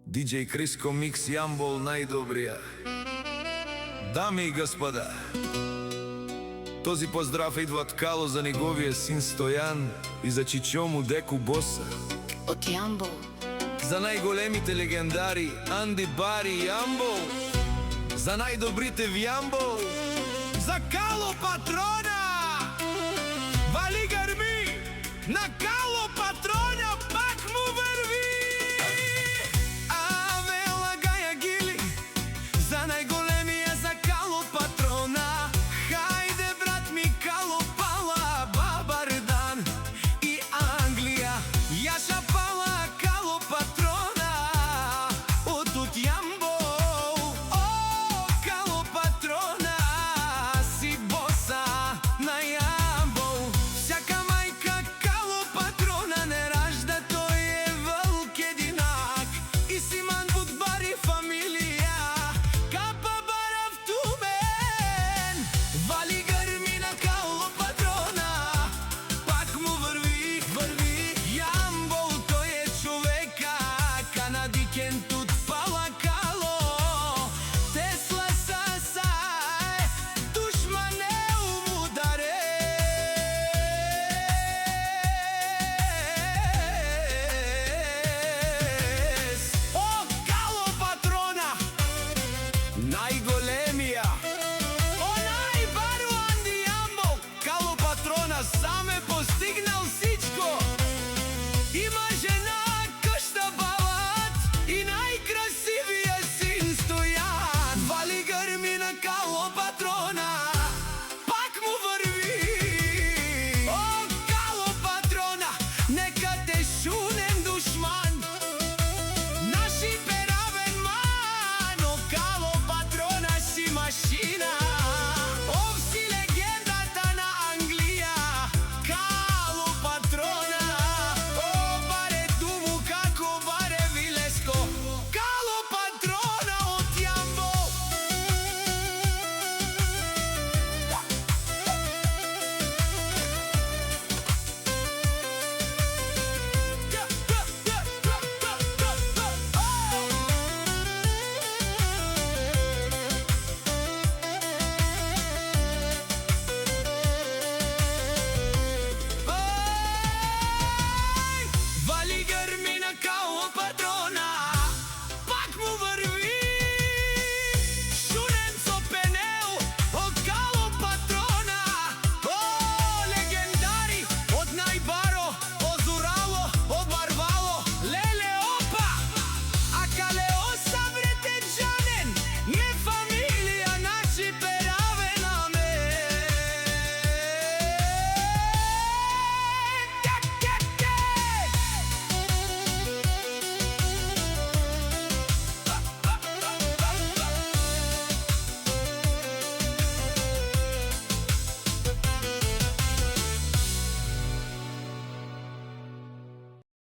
Диджей Криско Микс Јамбол најдобрија. Дами и господа, този поздрав идва од Кало за неговиот син Стојан и за чичо му Деку Боса. Од Јамбол. За најголемите легендари Анди Бари Јамбол. За најдобрите в Јамбол. За Кало патрона! Вали гарми на Кало!